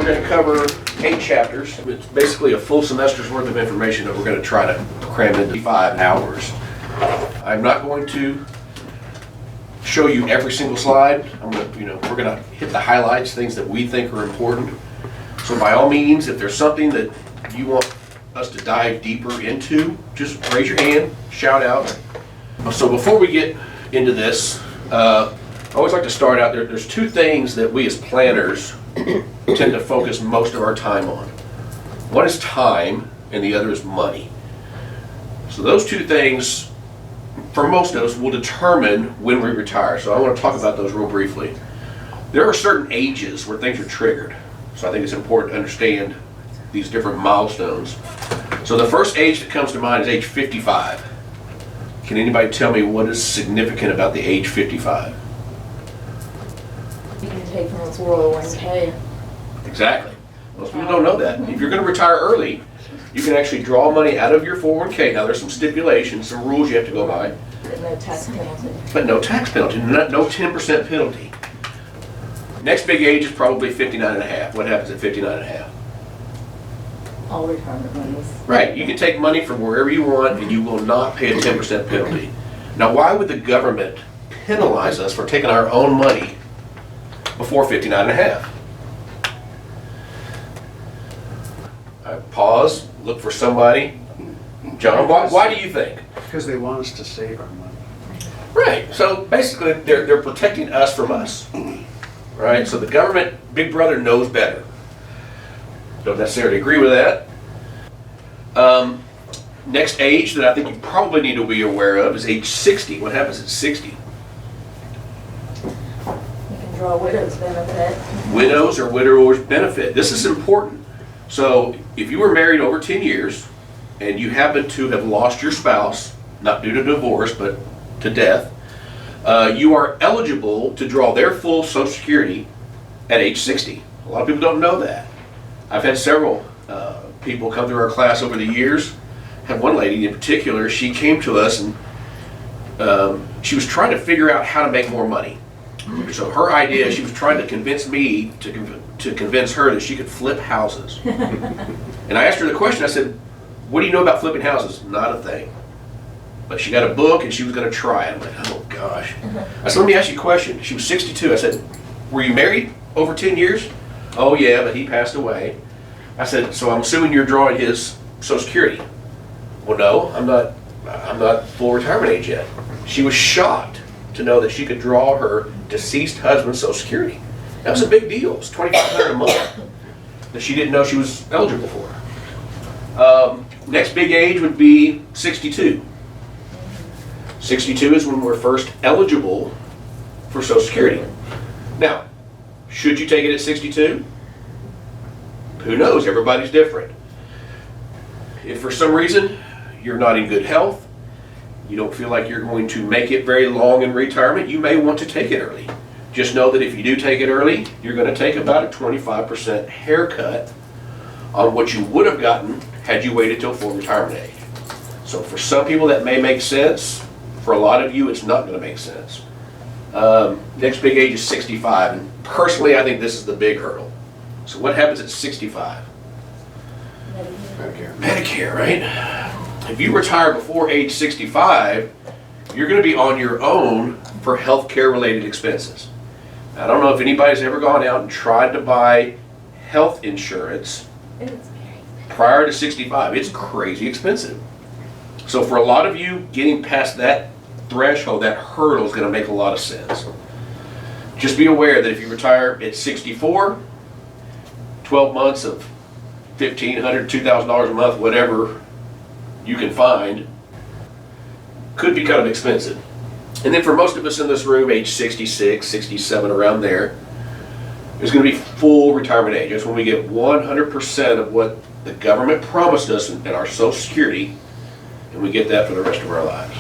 going to cover 8 chapters. It's basically a full semester's worth of information that we're going to try to cram into 5 hours. I'm not going to show you every single slide. We're going to hit the highlights, things that we think are important. So by all means, if there's something that you want us to dive deeper into, just raise your hand, shout out. So before we get into this, I always like to start out there. There's 2 things that we as planners tend to focus most of our time on. One is time, and the other is money. So those 2 things, for most of us, will determine when we retire. So I want to talk about those real briefly. There are certain ages where things are triggered. So I think it's important to understand these different milestones. So the first age that comes to mind is age 55. Can anybody tell me what is significant about the age 55? You can take from its 401k. Exactly. Most people don't know that. If you're going to retire early, you can actually draw money out of your 401k. Now there's some stipulations, some rules you have to go by. But no tax penalty. But no tax penalty, no 10% penalty. Next big age is probably 59 and a half. What happens at 59 and a half? All retirement monies. Right, you can take money from wherever you want and you will not pay a 10% penalty. Now why would the government penalize us for taking our own money before 59 and a half? Pause, look for somebody. John, why do you think? Because they want us to save our money. Right, so basically they're protecting us from us. Right, so the government, Big Brother knows better. Don't necessarily agree with that. Next age that I think you probably need to be aware of is age 60. What happens at 60? You can draw widow's benefit. Widows or widower's benefit. This is important. So if you were married over 10 years and you happen to have lost your spouse, not due to divorce but to death, you are eligible to draw their full Social Security at age 60. A lot of people don't know that. I've had several people come through our class over the years. Had one lady in particular, she came to us and she was trying to figure out how to make more money. So her idea, she was trying to convince me to convince her that she could flip houses. And I asked her the question, I said, what do you know about flipping houses? Not a thing. But she got a book and she was going to try it. I'm like, oh gosh. I said, let me ask you a question. She was 62. I said, were you married over 10 years? Oh yeah, but he passed away. I said, so I'm assuming you're drawing his Social Security. Well, no, I'm not full retirement age yet. She was shocked to know that she could draw her deceased husband's Social Security. That was a big deal. It was $2,500 a month that she didn't know she was eligible for. Next big age would be 62. 62 is when we're first eligible for Social Security. Now, should you take it at 62? Who knows? Everybody's different. If for some reason you're not in good health, you don't feel like you're going to make it very long in retirement, you may want to take it early. Just know that if you do take it early, you're going to take about a 25% haircut on what you would have gotten had you waited till full retirement age. So for some people that may make sense. For a lot of you, it's not going to make sense. Next big age is 65, and personally, I think this is the big hurdle. So what happens at 65? Medicare, right? If you retire before age 65, you're going to be on your own for healthcare related expenses. I don't know if anybody's ever gone out and tried to buy health insurance prior to 65. It's crazy expensive. So for a lot of you, getting past that threshold, that hurdle is going to make a lot of sense. Just be aware that if you retire at 64, 12 months of $1,500, $2,000 a month, whatever you can find, could be kind of expensive. And then for most of us in this room, age 66, 67, around there, is going to be full retirement age. That's when we get 100% of what the government promised us in our Social Security, and we get that for the rest of our lives.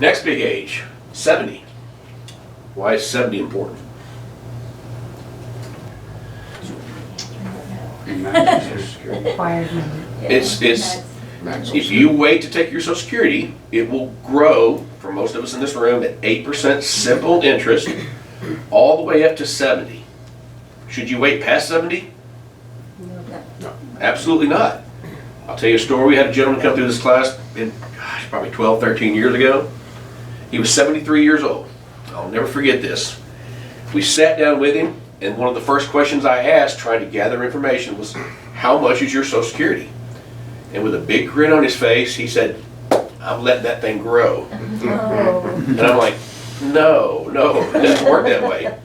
Next big age, 70. Why is 70 important? It's if you wait to take your Social Security, it will grow for most of us in this room at 8% simple interest all the way up to 70. Should you wait past 70? No. Absolutely not. I'll tell you a story. We had a gentleman come through this class probably 12, 13 years ago. He was 73 years old. I'll never forget this. We sat down with him, and one of the first questions I asked, trying to gather information, was, how much is your Social Security? And with a big grin on his face, he said, I'm letting that thing grow. Oh. And I'm like, no, it doesn't work that way.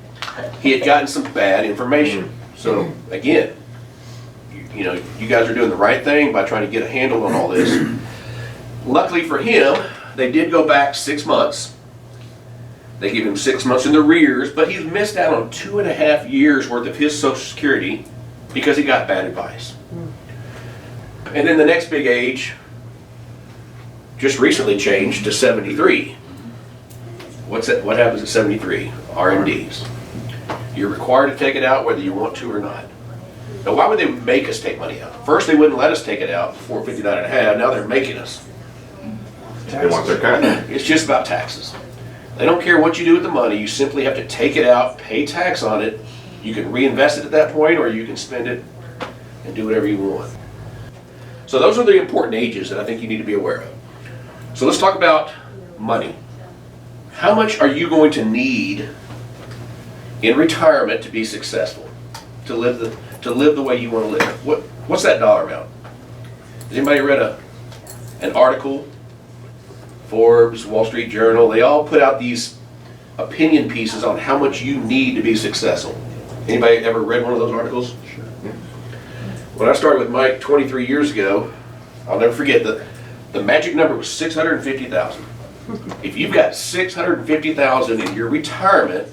He had gotten some bad information. So again, you guys are doing the right thing by trying to get a handle on all this. Luckily for him, they did go back 6 months. They gave him 6 months in the arrears, but he's missed out on 2.5 years worth of his Social Security because he got bad advice. And then the next big age just recently changed to 73. What happens at 73? RMDs. You're required to take it out whether you want to or not. Now, why would they make us take money out? First, they wouldn't let us take it out before 59 and a half. Now they're making us. They want their cut. It's just about taxes. They don't care what you do with the money. You simply have to take it out, pay tax on it. You can reinvest it at that point, or you can spend it and do whatever you want. So those are the important ages that I think you need to be aware of. So let's talk about money. How much are you going to need in retirement to be successful, to live the way you want to live? What's that dollar amount? Has anybody read an article? Forbes, Wall Street Journal, they all put out these opinion pieces on how much you need to be successful. Anybody ever read one of those articles? Sure. When I started with Mike 23 years ago, I'll never forget the magic number was 650,000. If you've got 650,000 in your retirement,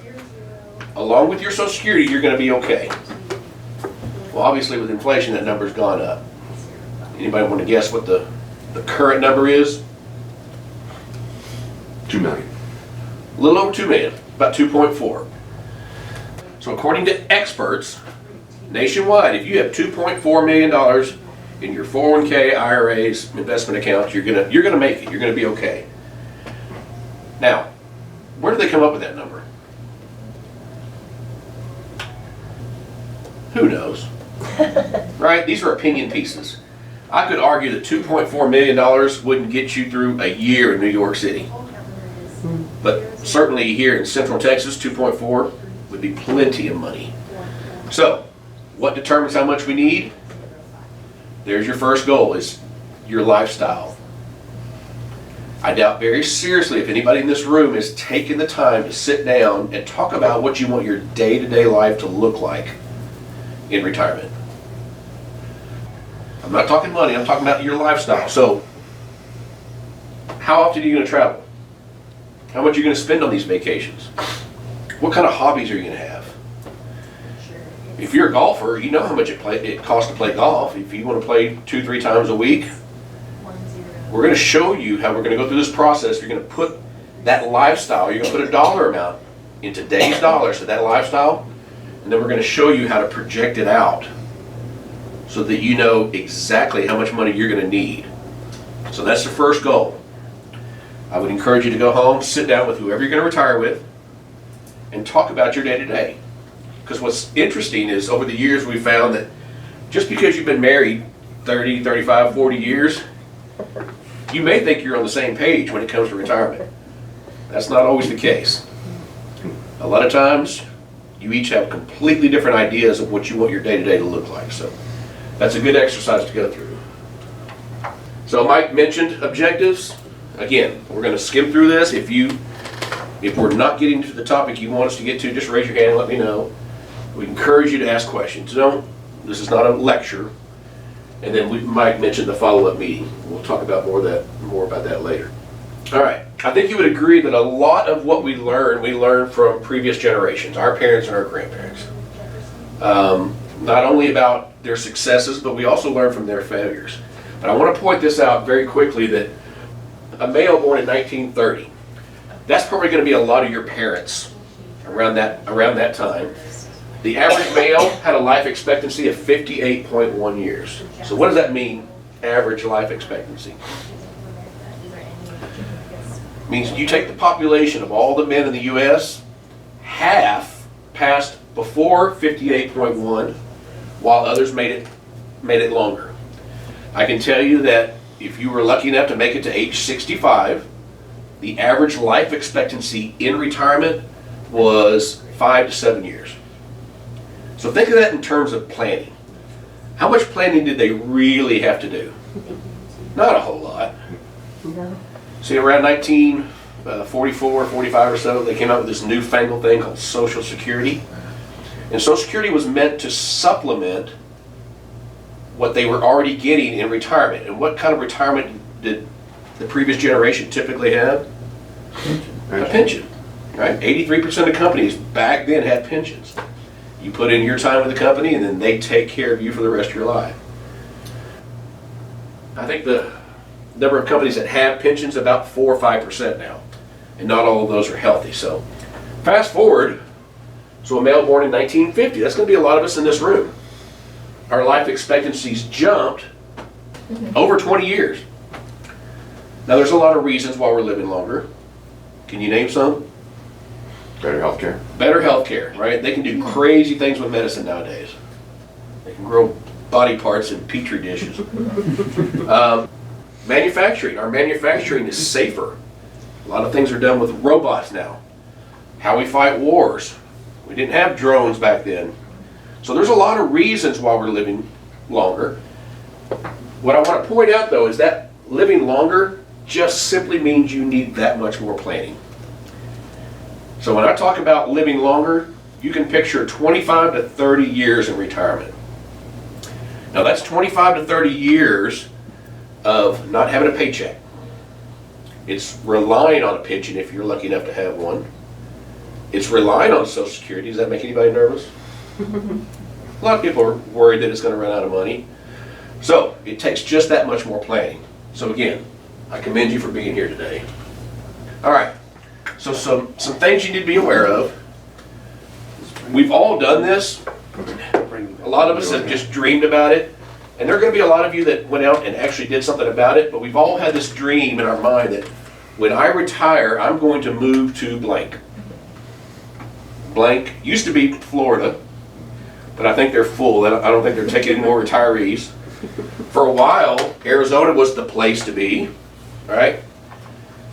along with your Social Security, you're going to be okay. Well, obviously with inflation, that number's gone up. Anybody want to guess what the current number is? 2 million. A little over 2 million, about 2.4. So according to experts, nationwide, if you have $2.4 million in your 401k, IRAs, investment accounts, you're gonna make it. You're gonna be okay. Now, where did they come up with that number? Who knows? Right? These are opinion pieces. I could argue that $2.4 million wouldn't get you through a year in New York City. But certainly here in Central Texas, 2.4 would be plenty of money. So, what determines how much we need? There's your first goal, is your lifestyle. I doubt very seriously if anybody in this room has taken the time to sit down and talk about what you want your day-to-day life to look like in retirement. I'm not talking money, I'm talking about your lifestyle. So, how often are you going to travel? How much are you going to spend on these vacations? What kind of hobbies are you going to have? If you're a golfer, you know how much it costs to play golf. If you want to play 2-3 times a week, we're going to show you how we're going to go through this process. You're going to put that lifestyle, you're going to put a dollar amount in today's dollars to that lifestyle, and then we're going to show you how to project it out so that you know exactly how much money you're going to need. So that's the first goal. I would encourage you to go home, sit down with whoever you're going to retire with, and talk about your day-to-day. Because what's interesting is over the years we found that just because you've been married 30, 35, 40 years, you may think you're on the same page when it comes to retirement. That's not always the case. A lot of times, you each have completely different ideas of what you want your day-to-day to look like. So that's a good exercise to go through. So Mike mentioned objectives. Again, we're going to skim through this. If we're not getting to the topic you want us to get to, just raise your hand and let me know. We encourage you to ask questions. This is not a lecture. And then Mike mentioned the follow-up meeting. We'll talk about more about that later. All right. I think you would agree that a lot of what we learn from previous generations, our parents and our grandparents. Not only about their successes, but we also learn from their failures. But I want to point this out very quickly that a male born in 1930, that's probably going to be a lot of your parents around that time. The average male had a life expectancy of 58.1 years. So what does that mean, average life expectancy? It means you take the population of all the men in the U.S., half passed before 58.1, while others made it longer. I can tell you that if you were lucky enough to make it to age 65, the average life expectancy in retirement was 5 to 7 years. So think of that in terms of planning. How much planning did they really have to do? Not a whole lot. See, around 1944, 45 or so, they came out with this newfangled thing called Social Security. And Social Security was meant to supplement what they were already getting in retirement. And what kind of retirement did the previous generation typically have? A pension, right? 83% of companies back then had pensions. You put in your time with the company and then they take care of you for the rest of your life. I think the number of companies that have pensions is about 4 or 5% now. And not all of those are healthy. So fast forward, so a male born in 1950, that's going to be a lot of us in this room. Our life expectancies jumped over 20 years. Now there's a lot of reasons why we're living longer. Can you name some? Better healthcare. Better healthcare, right? They can do crazy things with medicine nowadays. They can grow body parts in petri dishes. Manufacturing. Our manufacturing is safer. A lot of things are done with robots now. How we fight wars. We didn't have drones back then. So there's a lot of reasons why we're living longer. What I want to point out though is that living longer just simply means you need that much more planning. So when I talk about living longer, you can picture 25 to 30 years in retirement. Now that's 25 to 30 years of not having a paycheck. It's relying on a pension if you're lucky enough to have one. It's relying on Social Security. Does that make anybody nervous? A lot of people are worried that it's going to run out of money. So it takes just that much more planning. So again, I commend you for being here today. All right. So some things you need to be aware of. We've all done this. A lot of us have just dreamed about it. And there are going to be a lot of you that went out and actually did something about it. But we've all had this dream in our mind that when I retire, I'm going to move to blank. Blank used to be Florida, but I think they're full. I don't think they're taking any more retirees. For a while, Arizona was the place to be, right?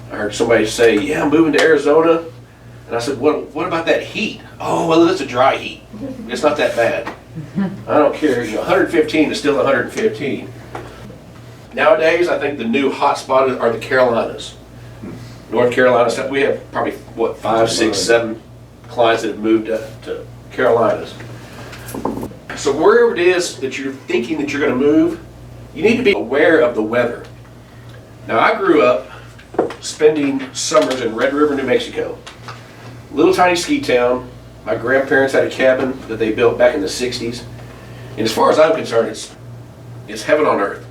I heard somebody say, yeah, I'm moving to Arizona. And I said, what about that heat? Oh, well, it's a dry heat. It's not that bad. I don't care. 115 is still 115. Nowadays, I think the new hot spot are the Carolinas. North Carolina, we have probably, 5, 6, 7 clients that have moved to Carolinas. So wherever it is that you're thinking that you're going to move, you need to be aware of the weather. Now, I grew up spending summers in Red River, New Mexico. Little tiny ski town. My grandparents had a cabin that they built back in the 60s. And as far as I'm concerned, it's heaven on earth.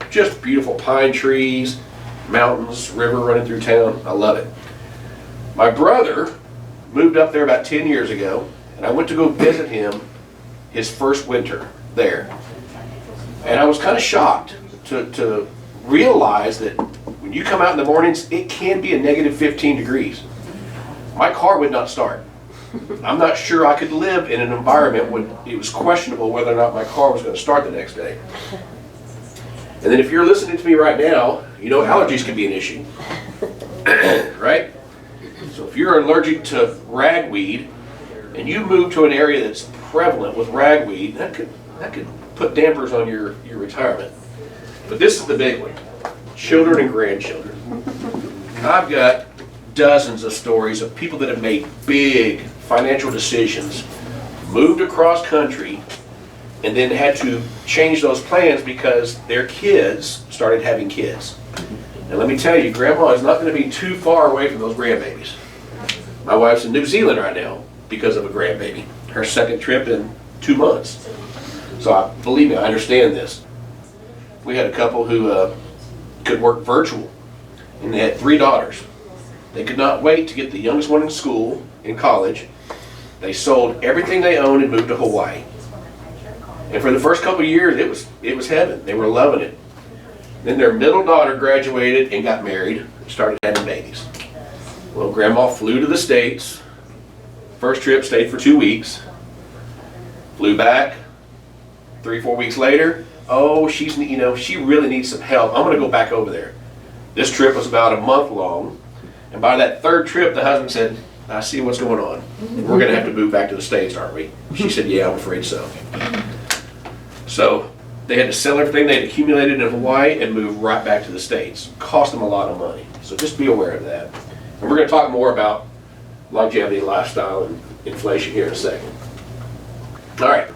Just beautiful pine trees, mountains, river running through town. I love it. My brother moved up there about 10 years ago, and I went to go visit him his first winter there. And I was kind of shocked to realize that when you come out in the mornings, it can be a negative 15 degrees. My car would not start. I'm not sure I could live in an environment when it was questionable whether or not my car was going to start the next day. And then if you're listening to me right now, you know allergies can be an issue, right? So if you're allergic to ragweed and you move to an area that's prevalent with ragweed, that could put dampers on your retirement. But this is the big one, children and grandchildren. I've got dozens of stories of people that have made big financial decisions, moved across country, and then had to change those plans because their kids started having kids. And let me tell you, Grandma is not going to be too far away from those grandbabies. My wife's in New Zealand right now because of a grandbaby. Her second trip in 2 months. So believe me, I understand this. We had a couple who could work virtual, and they had 3 daughters. They could not wait to get the youngest one in school, in college. They sold everything they owned and moved to Hawaii. And for the first couple of years, it was heaven. They were loving it. Then their middle daughter graduated and got married and started having babies. Well, Grandma flew to the States. First trip, stayed for 2 weeks. Flew back, 3-4 weeks later, oh, she's, she really needs some help. I'm gonna go back over there. This trip was about a month long, and by that third trip, the husband said, I see what's going on. We're gonna have to move back to the States, aren't we? She said, yeah, I'm afraid so. So they had to sell everything they had accumulated in Hawaii and move right back to the States. Cost them a lot of money. So just be aware of that. And we're gonna talk more about longevity, lifestyle, and inflation here in a second. All right,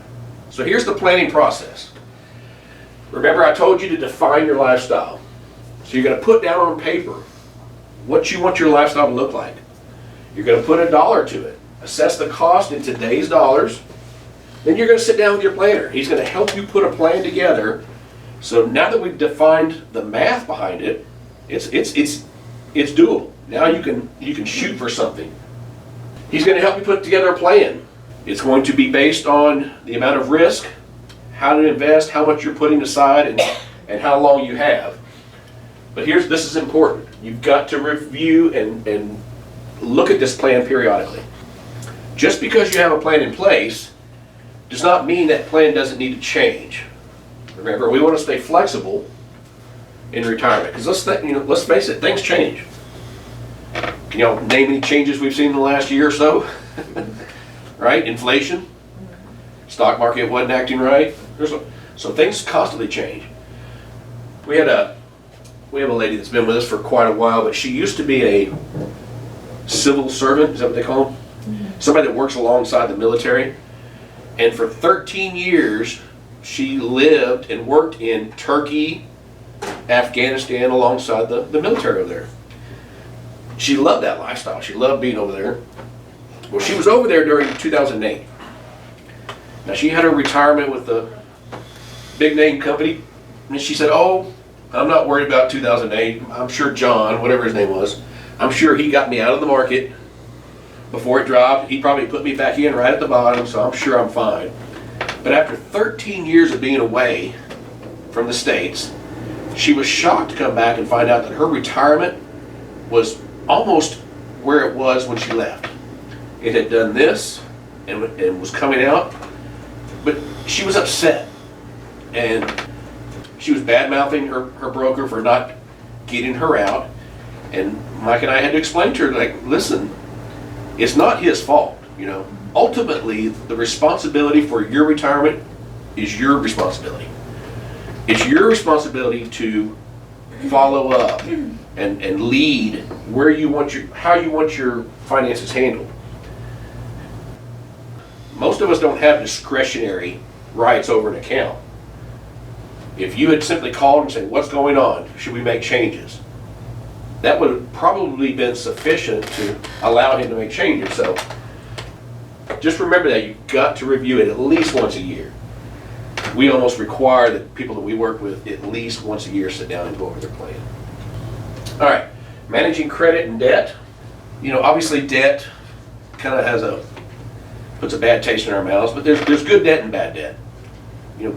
so here's the planning process. Remember I told you to define your lifestyle. So you're gonna put down on paper what you want your lifestyle to look like. You're gonna put a dollar to it. Assess the cost in today's dollars. Then you're gonna sit down with your planner. He's gonna help you put a plan together. So now that we've defined the math behind it, it's doable. Now you can shoot for something. He's gonna help you put together a plan. It's going to be based on the amount of risk, how to invest, how much you're putting aside, and how long you have. But this is important. You've got to review and look at this plan periodically. Just because you have a plan in place does not mean that plan doesn't need to change. Remember, we want to stay flexible in retirement because let's face it, things change. Can y'all name any changes we've seen in the last year or so? Right? Inflation, stock market wasn't acting right. So things constantly change. We have a lady that's been with us for quite a while, but she used to be a civil servant. Is that what they call them? Mm-hmm. Somebody that works alongside the military. And for 13 years, she lived and worked in Turkey, Afghanistan, alongside the military over there. She loved that lifestyle. She loved being over there. Well, she was over there during 2008. Now, she had her retirement with the big name company, and she said, oh, I'm not worried about 2008. I'm sure John, whatever his name was, I'm sure he got me out of the market before it dropped. He probably put me back in right at the bottom, so I'm sure I'm fine. But after 13 years of being away from the States, she was shocked to come back and find out that her retirement was almost where it was when she left. It had done this and was coming out, but she was upset. And she was bad-mouthing her broker for not getting her out. And Mike and I had to explain to her, like, listen, it's not his fault, Ultimately, the responsibility for your retirement is your responsibility. It's your responsibility to follow up and lead how you want your finances handled. Most of us don't have discretionary rights over an account. If you had simply called and said, what's going on? Should we make changes? That would have probably been sufficient to allow him to make changes. So just remember that you've got to review it at least once a year. We almost require that people that we work with at least once a year sit down and go over their plan. All right, managing credit and debt. Obviously debt kind of puts a bad taste in our mouths, but there's good debt and bad debt.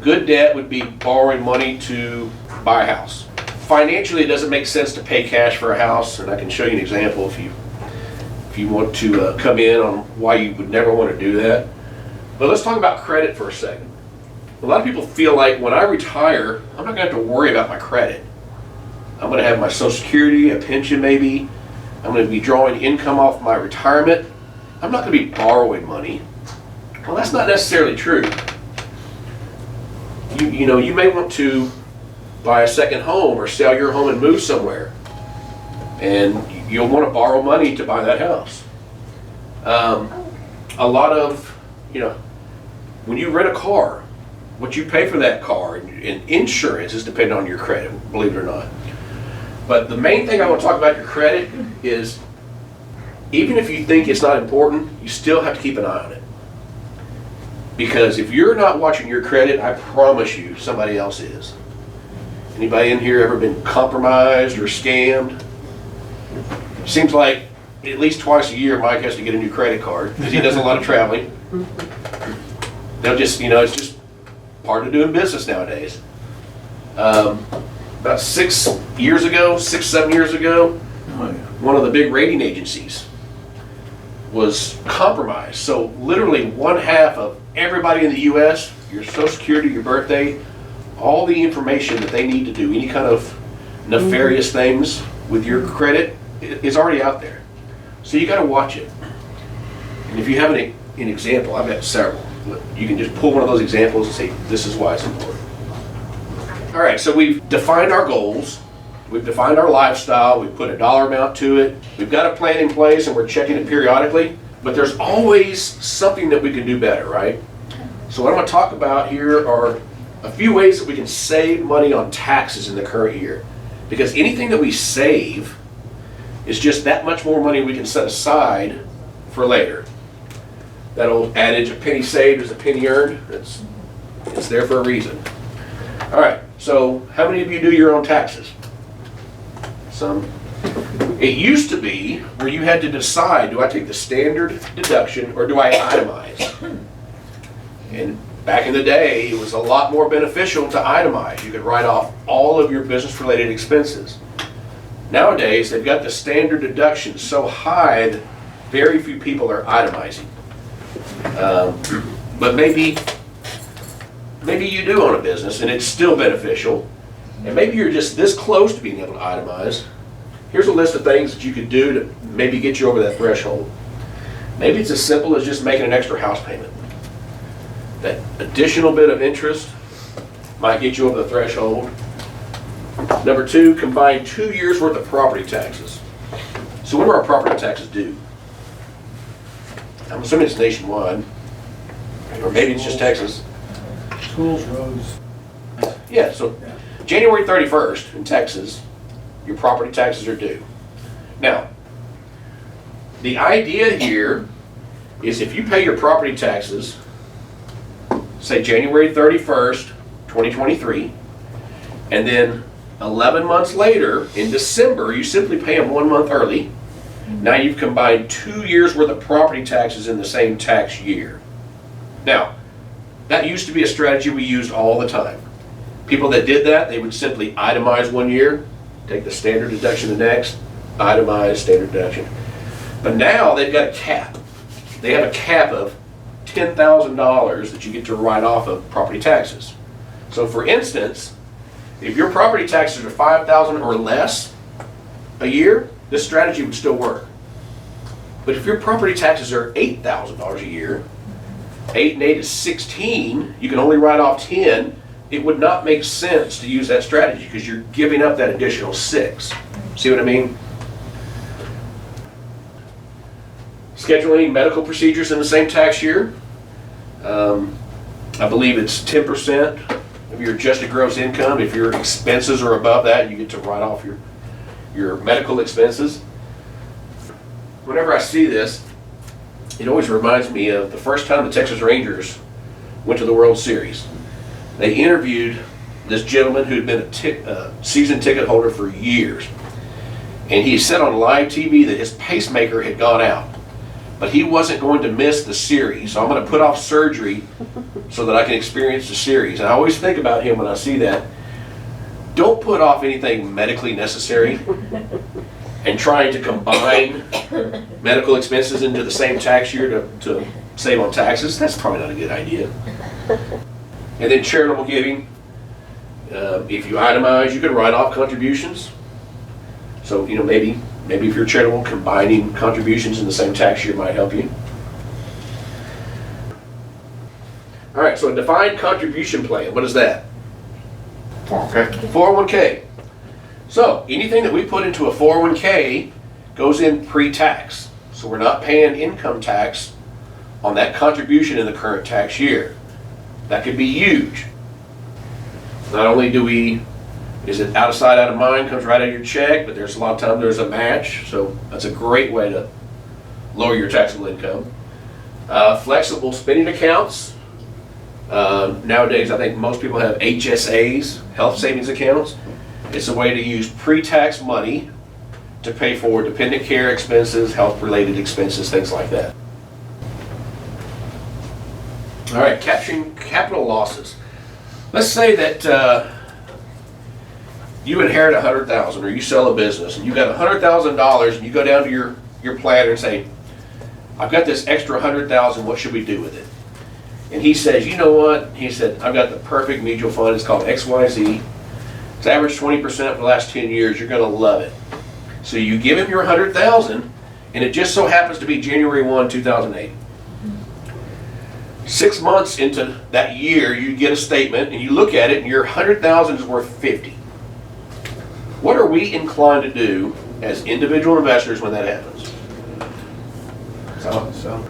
Good debt would be borrowing money to buy a house. Financially, it doesn't make sense to pay cash for a house, and I can show you an example if you want to come in on why you would never want to do that. But let's talk about credit for a second. A lot of people feel like when I retire, I'm not going to have to worry about my credit. I'm going to have my Social Security, a pension maybe. I'm going to be drawing income off my retirement. I'm not going to be borrowing money. Well, that's not necessarily true. You may want to buy a second home or sell your home and move somewhere. And you'll want to borrow money to buy that house. A lot of, when you rent a car, what you pay for that car and insurance is dependent on your credit, believe it or not. But the main thing I want to talk about your credit is, even if you think it's not important, you still have to keep an eye on it. Because if you're not watching your credit, I promise you somebody else is. Anybody in here ever been compromised or scammed? Seems like at least twice a year Mike has to get a new credit card because he does a lot of traveling. They'll just, it's just part of doing business nowadays. About 7 years ago, one of the big rating agencies was compromised. So literally one half of everybody in the US, your social security, your birthday, all the information that they need to do any kind of nefarious things with your credit is already out there. So you gotta watch it. And if you have an example, I've got several. You can just pull one of those examples and say, this is why it's important. All right, so we've defined our goals. We've defined our lifestyle. We've put a dollar amount to it. We've got a plan in place and we're checking it periodically. But there's always something that we can do better, right? So what I'm going to talk about here are a few ways that we can save money on taxes in the current year. Because anything that we save is just that much more money we can set aside for later. That old adage, a penny saved is a penny earned, it's there for a reason. All right, so how many of you do your own taxes? Some. It used to be where you had to decide, do I take the standard deduction or do I itemize? And back in the day, it was a lot more beneficial to itemize. You could write off all of your business-related expenses. Nowadays, they've got the standard deduction so high that very few people are itemizing. But maybe you do own a business and it's still beneficial. And maybe you're just this close to being able to itemize. Here's a list of things that you could do to maybe get you over that threshold. Maybe it's as simple as just making an extra house payment. That additional bit of interest might get you over the threshold. Number two, combine 2 years worth of property taxes. So what are our property taxes due? I'm assuming it's nationwide, or maybe it's just Texas. Schools, roads. Yeah, so January 31st in Texas, your property taxes are due. Now, the idea here is if you pay your property taxes, say January 31st, 2023, and then 11 months later, in December, you simply pay them 1 month early. Now you've combined 2 years worth of property taxes in the same tax year. Now, that used to be a strategy we used all the time. People that did that, they would simply itemize 1 year, take the standard deduction the next, itemize, standard deduction. But now they've got a cap. They have a cap of $10,000 that you get to write off of property taxes. So for instance, if your property taxes are $5,000 or less a year, this strategy would still work. But if your property taxes are $8,000 a year, 8 and 8 is 16, you can only write off 10, it would not make sense to use that strategy because you're giving up that additional 6. See what I mean? Scheduling medical procedures in the same tax year. I believe it's 10% of your adjusted gross income. If your expenses are above that, you get to write off your medical expenses. Whenever I see this, it always reminds me of the first time the Texas Rangers went to the World Series. They interviewed this gentleman who had been a season ticket holder for years. And he said on live TV that his pacemaker had gone out. But he wasn't going to miss the series. So I'm going to put off surgery so that I can experience the series. And I always think about him when I see that. Don't put off anything medically necessary and trying to combine medical expenses into the same tax year to save on taxes. That's probably not a good idea. And then charitable giving. If you itemize, you can write off contributions. So, maybe if you're charitable, combining contributions in the same tax year might help you. All right, so a defined contribution plan, what is that? Okay. 401k. So anything that we put into a 401k goes in pre-tax. So we're not paying income tax on that contribution in the current tax year. That could be huge. Not only is it out of sight, out of mind, comes right out of your check, but there's a lot of time there's a match. So that's a great way to lower your taxable income. Flexible spending accounts. Nowadays, I think most people have HSAs, health savings accounts. It's a way to use pre-tax money to pay for dependent care expenses, health-related expenses, things like that. All right, capturing capital losses. Let's say that you inherit $100,000 or you sell a business and you got $100,000 and you go down to your planner and say, I've got this extra $100,000, what should we do with it? And he says, you know what? He said, I've got the perfect mutual fund. It's called XYZ. It's averaged 20% for the last 10 years. You're going to love it. So you give him your $100,000, and it just so happens to be January 1, 2008. 6 months into that year, you get a statement, and you look at it, and your $100,000 is worth $50,000. What are we inclined to do as individual investors when that happens? So,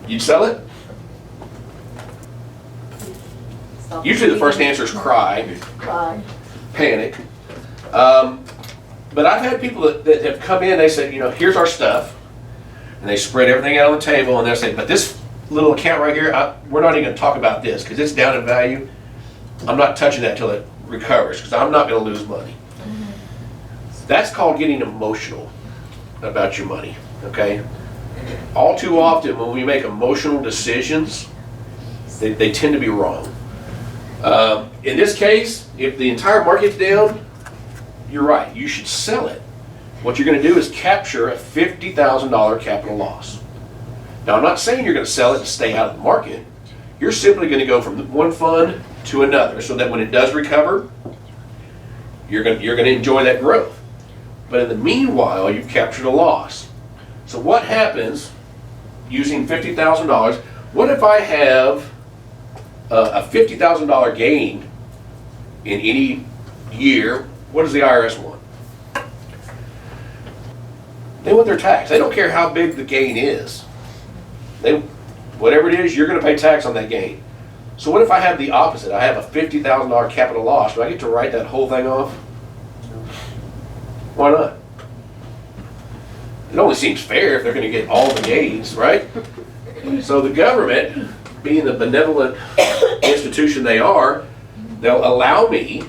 You'd sell it? Stop Usually the first answer is cry, Cry. panic. But I've had people that have come in, they said, you know, here's our stuff. And they spread everything out on the table, and they'll say, but this little account right here, we're not even going to talk about this because it's down in value. I'm not touching that until it recovers because I'm not going to lose money. That's called getting emotional about your money, okay? All too often when we make emotional decisions, they tend to be wrong. In this case, if the entire market's down, you're right, you should sell it. What you're going to do is capture a $50,000 capital loss. Now, I'm not saying you're going to sell it and stay out of the market. You're simply going to go from one fund to another so that when it does recover, you're going to enjoy that growth. But in the meanwhile, you've captured a loss. So what happens using $50,000? What if I have a $50,000 gain in any year? What does the IRS want? They want their tax. They don't care how big the gain is. Whatever it is, you're going to pay tax on that gain. So what if I have the opposite? I have a $50,000 capital loss. Do I get to write that whole thing off? Why not? It only seems fair if they're going to get all the gains, right? So the government, being the benevolent institution they are, they'll allow me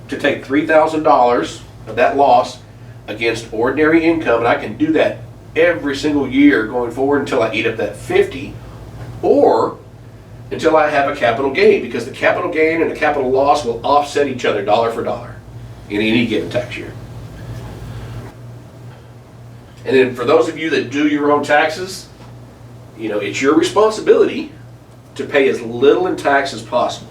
to take $3,000 of that loss against ordinary income, and I can do that every single year going forward until I eat up that 50, or until I have a capital gain, because the capital gain and the capital loss will offset each other dollar for dollar in any given tax year. And then for those of you that do your own taxes, you know, it's your responsibility to pay as little in tax as possible.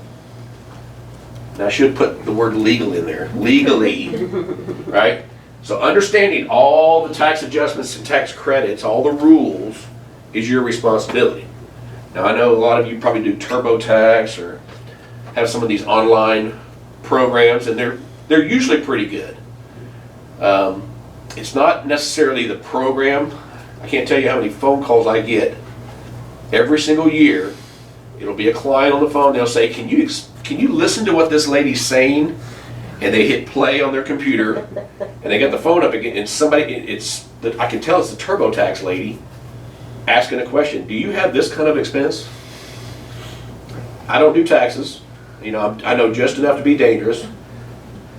Now, I should put the word legal in there, legally, right? So understanding all the tax adjustments and tax credits, all the rules, is your responsibility. Now, I know a lot of you probably do TurboTax or have some of these online programs, and they're usually pretty good. It's not necessarily the program. I can't tell you how many phone calls I get every single year. It'll be a client on the phone. They'll say, "Can you listen to what this lady's saying?" And they hit play on their computer, and they got the phone up again, and I can tell it's the TurboTax lady asking a question. Do you have this kind of expense? I don't do taxes. You know, I know just enough to be dangerous.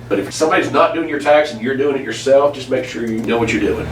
But if somebody's not doing your tax and you're doing it yourself, just make sure you know what you're doing.